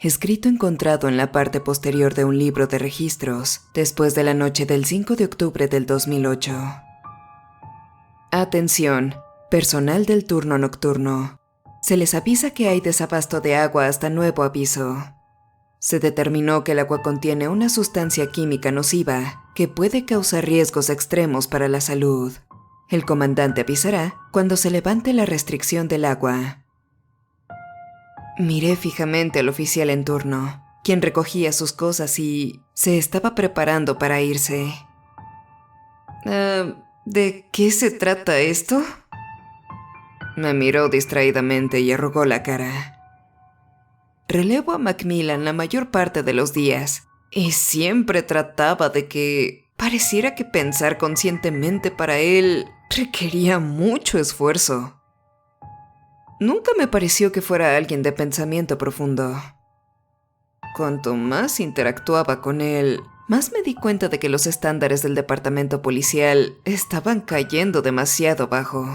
escrito encontrado en la parte posterior de un libro de registros, después de la noche del 5 de octubre del 2008. Atención, personal del turno nocturno. Se les avisa que hay desabasto de agua hasta nuevo aviso. Se determinó que el agua contiene una sustancia química nociva que puede causar riesgos extremos para la salud. El comandante avisará cuando se levante la restricción del agua. Miré fijamente al oficial en turno, quien recogía sus cosas y se estaba preparando para irse. ¿De qué se trata esto? Me miró distraídamente y arrugó la cara. Relevo a Macmillan la mayor parte de los días, y siempre trataba de que pareciera que pensar conscientemente para él requería mucho esfuerzo. Nunca me pareció que fuera alguien de pensamiento profundo. Cuanto más interactuaba con él, más me di cuenta de que los estándares del departamento policial estaban cayendo demasiado bajo.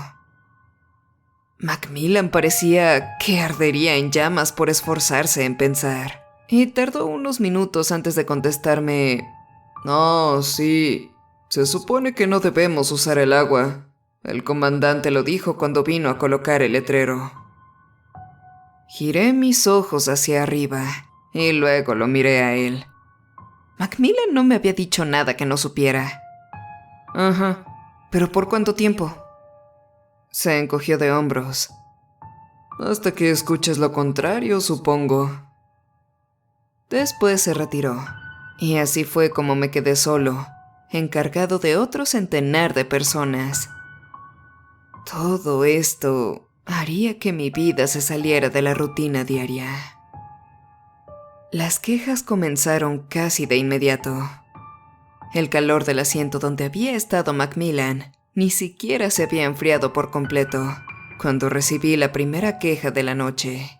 Macmillan parecía que ardería en llamas por esforzarse en pensar, y tardó unos minutos antes de contestarme: «No, sí, se supone que no debemos usar el agua. El comandante lo dijo cuando vino a colocar el letrero». Giré mis ojos hacia arriba, y luego lo miré a él. Macmillan no me había dicho nada que no supiera. Ajá, ¿pero por cuánto tiempo? Se encogió de hombros. Hasta que escuches lo contrario, supongo. Después se retiró, y así fue como me quedé solo, encargado de otro centenar de personas. Todo esto haría que mi vida se saliera de la rutina diaria. Las quejas comenzaron casi de inmediato. El calor del asiento donde había estado Macmillan ni siquiera se había enfriado por completo cuando recibí la primera queja de la noche.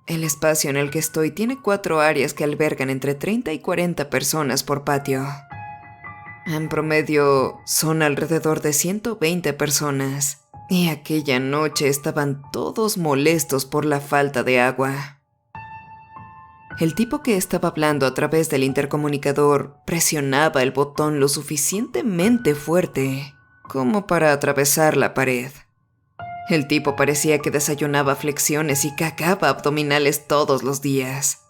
El espacio en el que estoy tiene 4 áreas que albergan entre 30 y 40 personas por patio. En promedio son alrededor de 120 personas, y aquella noche estaban todos molestos por la falta de agua. El tipo que estaba hablando a través del intercomunicador presionaba el botón lo suficientemente fuerte como para atravesar la pared. El tipo parecía que desayunaba flexiones y cagaba abdominales todos los días.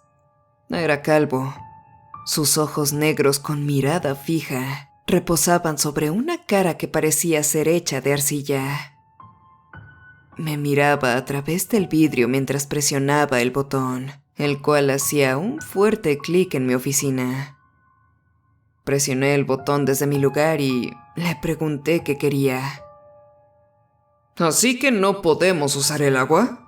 Era calvo. Sus ojos negros con mirada fija reposaban sobre una cara que parecía ser hecha de arcilla. Me miraba a través del vidrio mientras presionaba el botón, el cual hacía un fuerte clic en mi oficina. Presioné el botón desde mi lugar y le pregunté qué quería. ¿Así que no podemos usar el agua?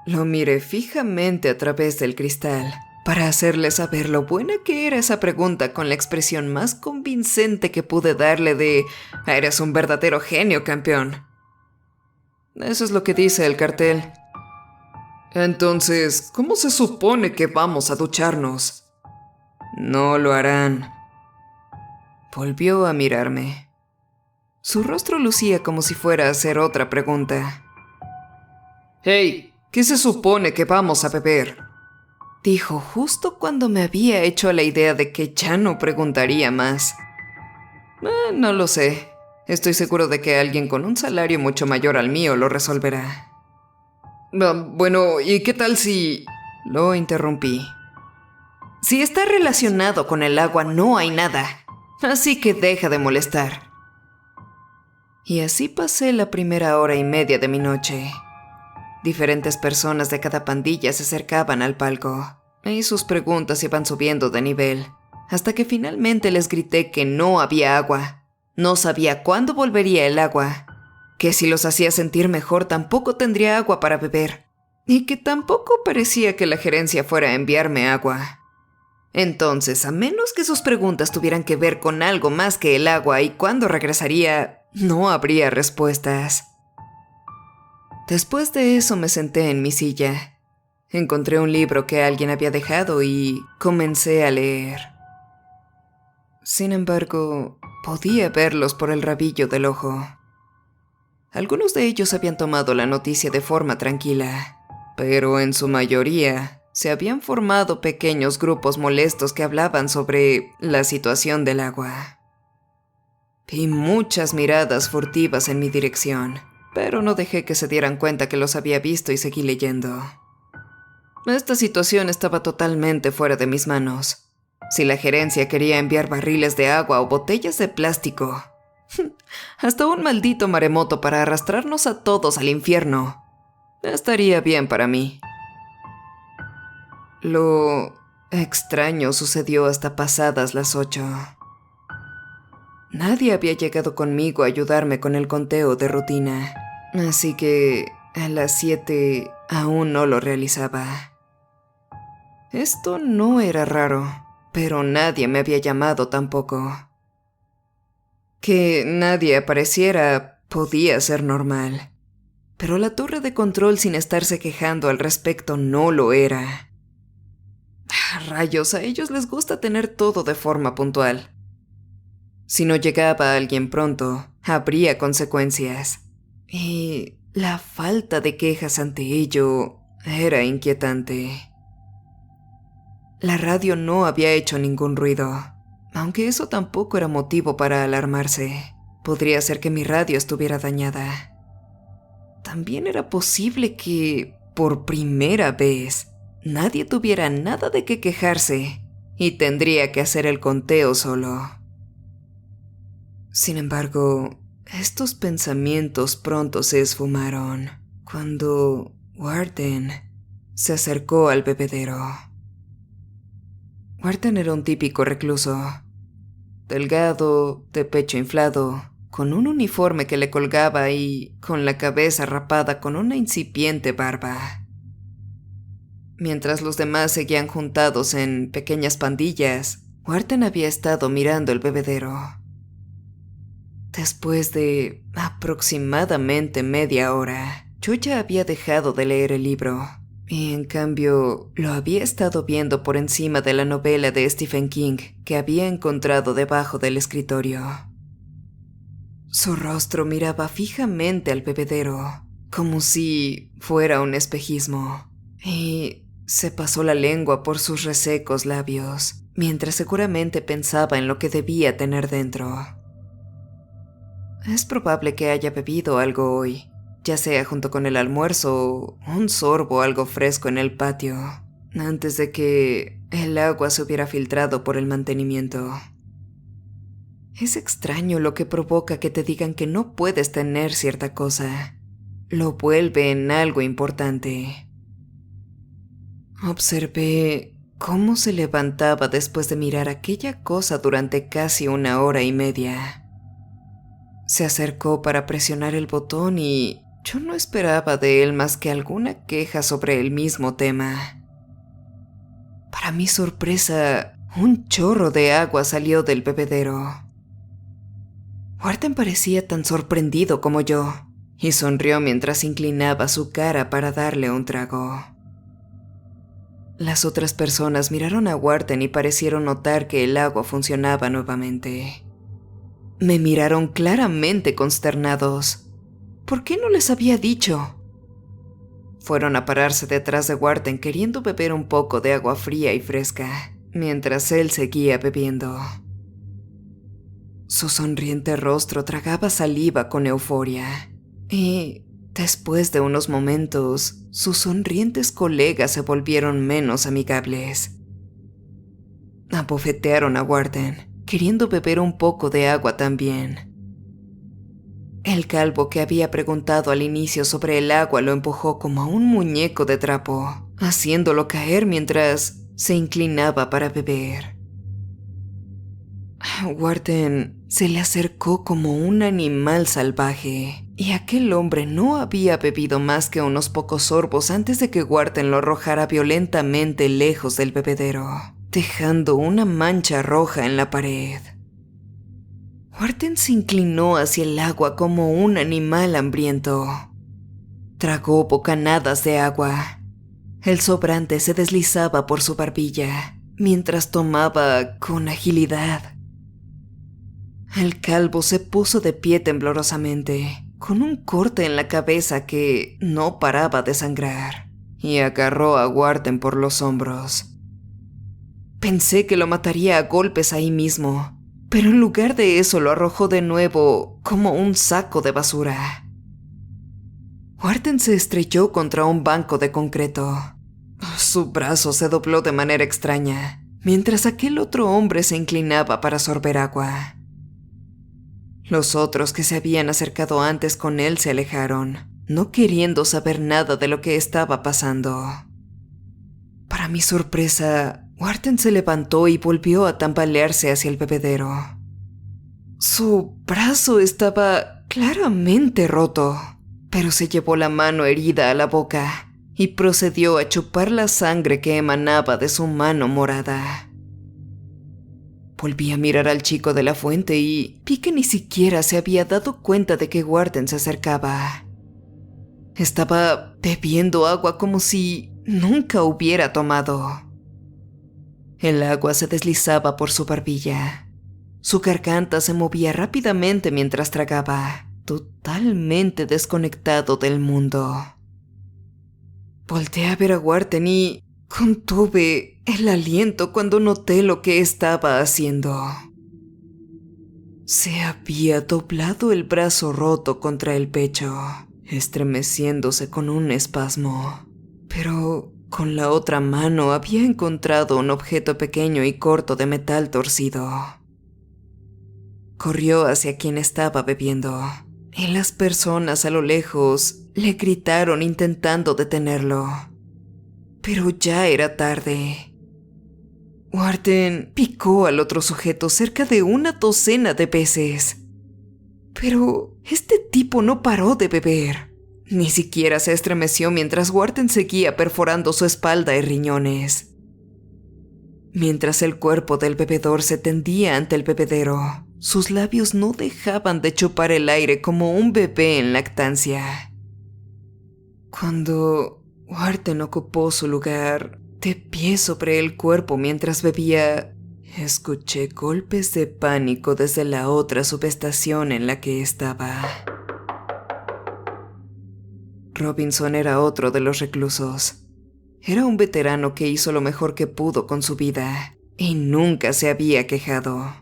Lo miré fijamente a través del cristal para hacerle saber lo buena que era esa pregunta con la expresión más convincente que pude darle de «Eres un verdadero genio, campeón». Eso es lo que dice el cartel. Entonces, ¿cómo se supone que vamos a ducharnos? No lo harán. Volvió a mirarme. Su rostro lucía como si fuera a hacer otra pregunta. «Hey, ¿qué se supone que vamos a beber?», dijo justo cuando me había hecho a la idea de que ya no preguntaría más. No lo sé. Estoy seguro de que alguien con un salario mucho mayor al mío lo resolverá. Bueno, ¿y qué tal si...? Lo interrumpí. Si está relacionado con el agua, no hay nada. Así que deja de molestar. Y así pasé la primera hora y media de mi noche. Diferentes personas de cada pandilla se acercaban al palco, y sus preguntas iban subiendo de nivel, hasta que finalmente les grité que no había agua. No sabía cuándo volvería el agua, que si los hacía sentir mejor tampoco tendría agua para beber, y que tampoco parecía que la gerencia fuera a enviarme agua. Entonces, a menos que sus preguntas tuvieran que ver con algo más que el agua y cuándo regresaría, no habría respuestas. Después de eso me senté en mi silla. Encontré un libro que alguien había dejado y comencé a leer. Sin embargo, podía verlos por el rabillo del ojo. Algunos de ellos habían tomado la noticia de forma tranquila, pero en su mayoría se habían formado pequeños grupos molestos que hablaban sobre la situación del agua. Vi muchas miradas furtivas en mi dirección, pero no dejé que se dieran cuenta que los había visto y seguí leyendo. Esta situación estaba totalmente fuera de mis manos. Si la gerencia quería enviar barriles de agua o botellas de plástico, hasta un maldito maremoto para arrastrarnos a todos al infierno, estaría bien para mí. Lo extraño sucedió hasta pasadas las 8. Nadie había llegado conmigo a ayudarme con el conteo de rutina, así que a las 7 aún no lo realizaba. Esto no era raro, pero nadie me había llamado tampoco. Que nadie apareciera podía ser normal, pero la torre de control sin estarse quejando al respecto no lo era. Rayos, a ellos les gusta tener todo de forma puntual. Si no llegaba alguien pronto, habría consecuencias. Y la falta de quejas ante ello era inquietante. La radio no había hecho ningún ruido, aunque eso tampoco era motivo para alarmarse. Podría ser que mi radio estuviera dañada. También era posible que, por primera vez, nadie tuviera nada de qué quejarse y tendría que hacer el conteo solo. Sin embargo, estos pensamientos pronto se esfumaron cuando Warden se acercó al bebedero. Warden era un típico recluso, delgado, de pecho inflado, con un uniforme que le colgaba y con la cabeza rapada con una incipiente barba. Mientras los demás seguían juntados en pequeñas pandillas, Warden había estado mirando el bebedero. Después de aproximadamente media hora, yo ya había dejado de leer el libro, y en cambio lo había estado viendo por encima de la novela de Stephen King que había encontrado debajo del escritorio. Su rostro miraba fijamente al bebedero, como si fuera un espejismo, y se pasó la lengua por sus resecos labios, mientras seguramente pensaba en lo que debía tener dentro. Es probable que haya bebido algo hoy, ya sea junto con el almuerzo o un sorbo algo fresco en el patio, antes de que el agua se hubiera filtrado por el mantenimiento. Es extraño lo que provoca que te digan que no puedes tener cierta cosa. Lo vuelve en algo importante. Observé cómo se levantaba después de mirar aquella cosa durante casi 1 hora y media. Se acercó para presionar el botón y yo no esperaba de él más que alguna queja sobre el mismo tema. Para mi sorpresa, un chorro de agua salió del bebedero. Warden parecía tan sorprendido como yo, y sonrió mientras inclinaba su cara para darle un trago. Las otras personas miraron a Warden y parecieron notar que el agua funcionaba nuevamente. Me miraron claramente consternados. ¿Por qué no les había dicho? Fueron a pararse detrás de Warden queriendo beber un poco de agua fría y fresca, mientras él seguía bebiendo. Su sonriente rostro tragaba saliva con euforia, y después de unos momentos, sus sonrientes colegas se volvieron menos amigables. Abofetearon a Warden, queriendo beber un poco de agua también. El calvo que había preguntado al inicio sobre el agua lo empujó como a un muñeco de trapo, haciéndolo caer mientras se inclinaba para beber. Warden se le acercó como un animal salvaje, y aquel hombre no había bebido más que unos pocos sorbos antes de que Warden lo arrojara violentamente lejos del bebedero, dejando una mancha roja en la pared. Warden se inclinó hacia el agua como un animal hambriento. Tragó bocanadas de agua. El sobrante se deslizaba por su barbilla, mientras tomaba con agilidad. El calvo se puso de pie temblorosamente, con un corte en la cabeza que no paraba de sangrar, y agarró a Warden por los hombros. Pensé que lo mataría a golpes ahí mismo, pero en lugar de eso lo arrojó de nuevo como un saco de basura. Warden se estrelló contra un banco de concreto. Su brazo se dobló de manera extraña, mientras aquel otro hombre se inclinaba para sorber agua. Los otros que se habían acercado antes con él se alejaron, no queriendo saber nada de lo que estaba pasando. Para mi sorpresa, Warden se levantó y volvió a tambalearse hacia el bebedero. Su brazo estaba claramente roto, pero se llevó la mano herida a la boca y procedió a chupar la sangre que emanaba de su mano morada. Volví a mirar al chico de la fuente y vi que ni siquiera se había dado cuenta de que Warden se acercaba. Estaba bebiendo agua como si nunca hubiera tomado. El agua se deslizaba por su barbilla. Su garganta se movía rápidamente mientras tragaba, totalmente desconectado del mundo. Volteé a ver a Warden y contuve el aliento cuando noté lo que estaba haciendo. Se había doblado el brazo roto contra el pecho, estremeciéndose con un espasmo, pero con la otra mano había encontrado un objeto pequeño y corto de metal torcido. Corrió hacia quien estaba bebiendo, y las personas a lo lejos le gritaron intentando detenerlo. Pero ya era tarde. Warden picó al otro sujeto cerca de una docena de veces. Pero este tipo no paró de beber. Ni siquiera se estremeció mientras Warden seguía perforando su espalda y riñones. Mientras el cuerpo del bebedor se tendía ante el bebedero, sus labios no dejaban de chupar el aire como un bebé en lactancia. Cuando Warden ocupó su lugar, de pie sobre el cuerpo mientras bebía, escuché golpes de pánico desde la otra subestación en la que estaba. Robinson era otro de los reclusos. Era un veterano que hizo lo mejor que pudo con su vida y nunca se había quejado.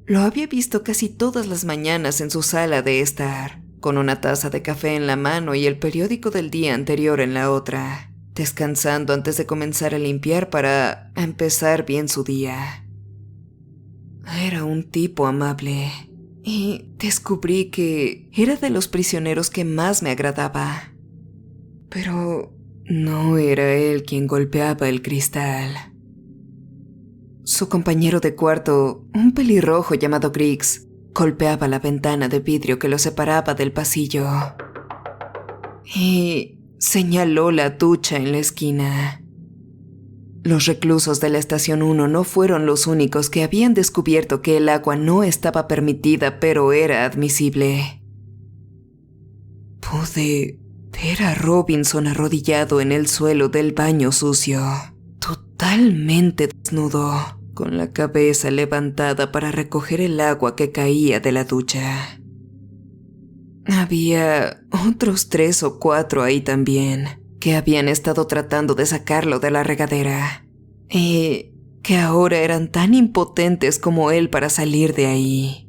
Lo había visto casi todas las mañanas en su sala de estar, con una taza de café en la mano y el periódico del día anterior en la otra, descansando antes de comenzar a limpiar para empezar bien su día. Era un tipo amable y descubrí que era de los prisioneros que más me agradaba. Pero no era él quien golpeaba el cristal. Su compañero de cuarto, un pelirrojo llamado Griggs, golpeaba la ventana de vidrio que lo separaba del pasillo. Y señaló la ducha en la esquina. Los reclusos de la Estación 1 no fueron los únicos que habían descubierto que el agua no estaba permitida, pero era admisible. Pude ver a Robinson arrodillado en el suelo del baño sucio, totalmente desnudo, con la cabeza levantada para recoger el agua que caía de la ducha. Había otros 3 o 4 ahí también, que habían estado tratando de sacarlo de la regadera, y que ahora eran tan impotentes como él para salir de ahí.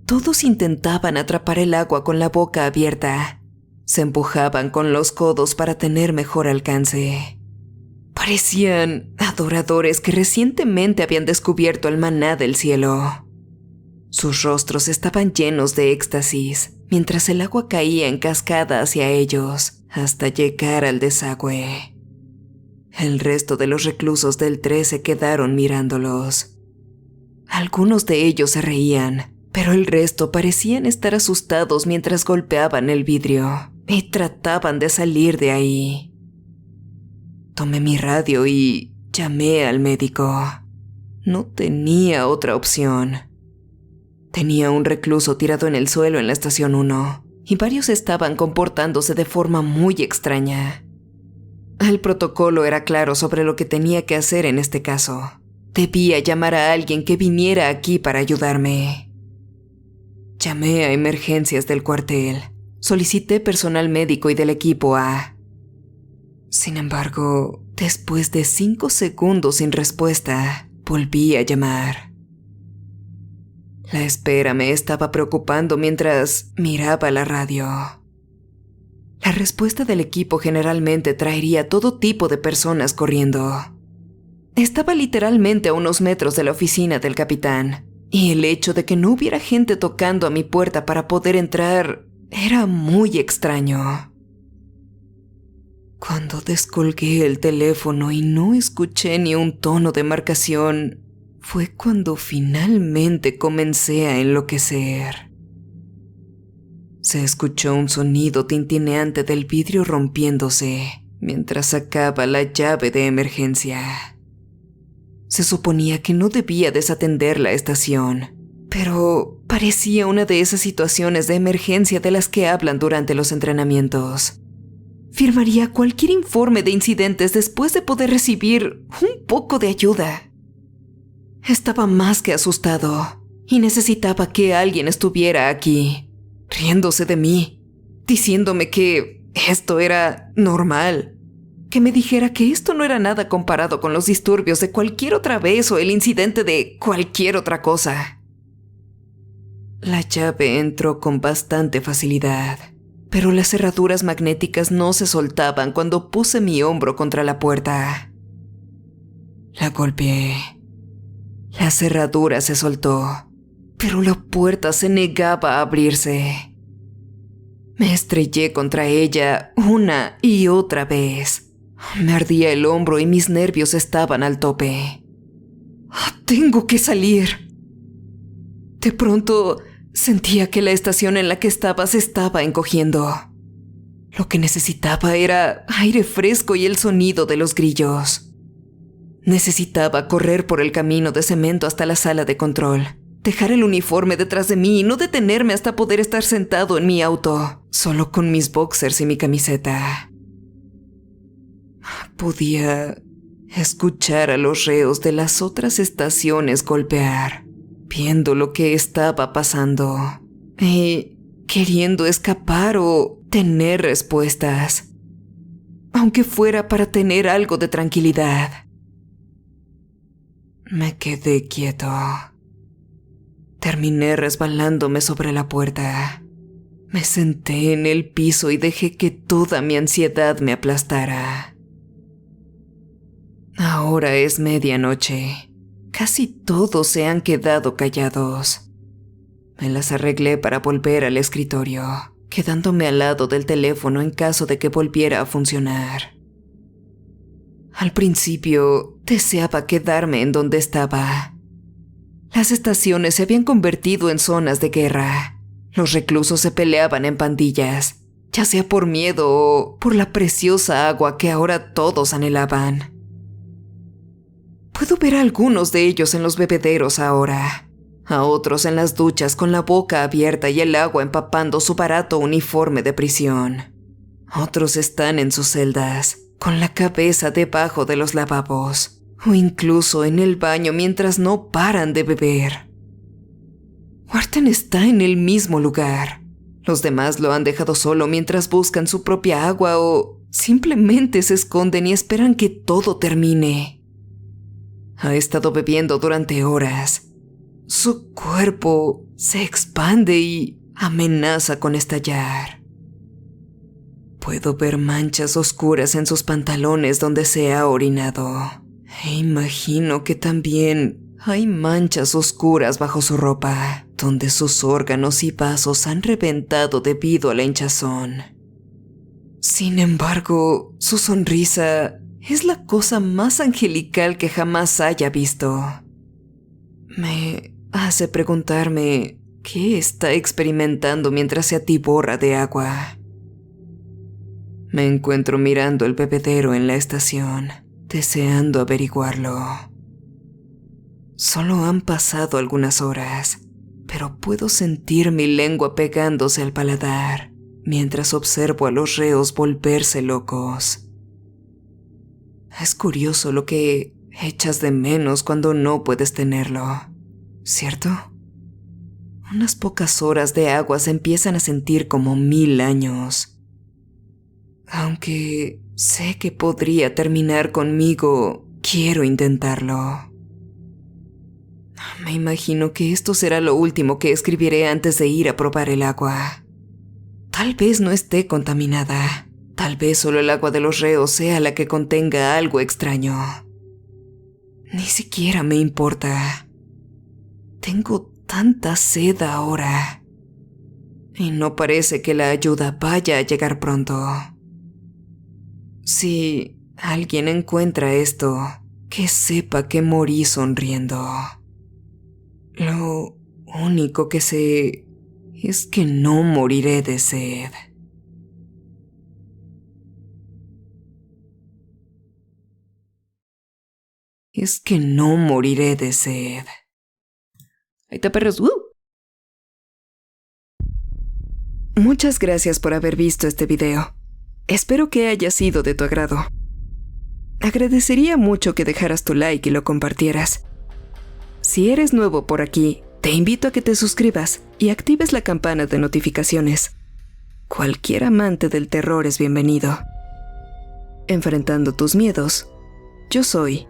Todos intentaban atrapar el agua con la boca abierta. Se empujaban con los codos para tener mejor alcance. Parecían adoradores que recientemente habían descubierto el maná del cielo. Sus rostros estaban llenos de éxtasis, mientras el agua caía en cascada hacia ellos, hasta llegar al desagüe. El resto de los reclusos del 3 se quedaron mirándolos. Algunos de ellos se reían, pero el resto parecían estar asustados mientras golpeaban el vidrio y trataban de salir de ahí. Tomé mi radio y llamé al médico. No tenía otra opción. Tenía un recluso tirado en el suelo en la Estación 1 y varios estaban comportándose de forma muy extraña. El protocolo era claro sobre lo que tenía que hacer en este caso. Debía llamar a alguien que viniera aquí para ayudarme. Llamé a emergencias del cuartel. Solicité personal médico y del equipo A. Sin embargo, después de 5 segundos sin respuesta, volví a llamar. La espera me estaba preocupando mientras miraba la radio. La respuesta del equipo generalmente traería todo tipo de personas corriendo. Estaba literalmente a unos metros de la oficina del capitán, y el hecho de que no hubiera gente tocando a mi puerta para poder entrar era muy extraño. Cuando descolgué el teléfono y no escuché ni un tono de marcación, fue cuando finalmente comencé a enloquecer. Se escuchó un sonido tintineante del vidrio rompiéndose mientras sacaba la llave de emergencia. Se suponía que no debía desatender la estación, pero parecía una de esas situaciones de emergencia de las que hablan durante los entrenamientos. Firmaría cualquier informe de incidentes después de poder recibir un poco de ayuda. Estaba más que asustado y necesitaba que alguien estuviera aquí, riéndose de mí, diciéndome que esto era normal, que me dijera que esto no era nada comparado con los disturbios de cualquier otra vez o el incidente de cualquier otra cosa. La llave entró con bastante facilidad, pero las cerraduras magnéticas no se soltaban cuando puse mi hombro contra la puerta. La golpeé. La cerradura se soltó, pero la puerta se negaba a abrirse. Me estrellé contra ella una y otra vez. Me ardía el hombro y mis nervios estaban al tope. ¡Tengo que salir! De pronto sentía que la estación en la que estaba se estaba encogiendo. Lo que necesitaba era aire fresco y el sonido de los grillos. Necesitaba correr por el camino de cemento hasta la sala de control, dejar el uniforme detrás de mí y no detenerme hasta poder estar sentado en mi auto, solo con mis boxers y mi camiseta. Podía escuchar a los reos de las otras estaciones golpear, viendo lo que estaba pasando y queriendo escapar o tener respuestas, aunque fuera para tener algo de tranquilidad. Me quedé quieto. Terminé resbalándome sobre la puerta. Me senté en el piso y dejé que toda mi ansiedad me aplastara. Ahora es medianoche. Casi todos se han quedado callados. Me las arreglé para volver al escritorio, quedándome al lado del teléfono en caso de que volviera a funcionar. Al principio, deseaba quedarme en donde estaba. Las estaciones se habían convertido en zonas de guerra. Los reclusos se peleaban en pandillas, ya sea por miedo o por la preciosa agua que ahora todos anhelaban. Puedo ver a algunos de ellos en los bebederos ahora, a otros en las duchas con la boca abierta y el agua empapando su barato uniforme de prisión. Otros están en sus celdas, con la cabeza debajo de los lavabos, o incluso en el baño mientras no paran de beber. Wharton está en el mismo lugar. Los demás lo han dejado solo mientras buscan su propia agua o simplemente se esconden y esperan que todo termine. Ha estado bebiendo durante horas. Su cuerpo se expande y amenaza con estallar. Puedo ver manchas oscuras en sus pantalones donde se ha orinado. E imagino que también hay manchas oscuras bajo su ropa, donde sus órganos y vasos han reventado debido a la hinchazón. Sin embargo, su sonrisa es la cosa más angelical que jamás haya visto. Me hace preguntarme qué está experimentando mientras se atiborra de agua. Me encuentro mirando el bebedero en la estación, deseando averiguarlo. Solo han pasado algunas horas, pero puedo sentir mi lengua pegándose al paladar mientras observo a los reos volverse locos. Es curioso lo que echas de menos cuando no puedes tenerlo, ¿cierto? Unas pocas horas de agua se empiezan a sentir como 1000 años. Aunque sé que podría terminar conmigo, quiero intentarlo. Me imagino que esto será lo último que escribiré antes de ir a probar el agua. Tal vez no esté contaminada. Tal vez solo el agua de los reos sea la que contenga algo extraño. Ni siquiera me importa. Tengo tanta sed ahora. Y no parece que la ayuda vaya a llegar pronto. Si alguien encuentra esto, que sepa que morí sonriendo. Lo único que sé es que no moriré de sed. Es que no moriré de sed. Ahí está, perros. Muchas gracias por haber visto este video. Espero que haya sido de tu agrado. Agradecería mucho que dejaras tu like y lo compartieras. Si eres nuevo por aquí, te invito a que te suscribas y actives la campana de notificaciones. Cualquier amante del terror es bienvenido. Enfrentando tus miedos, yo soy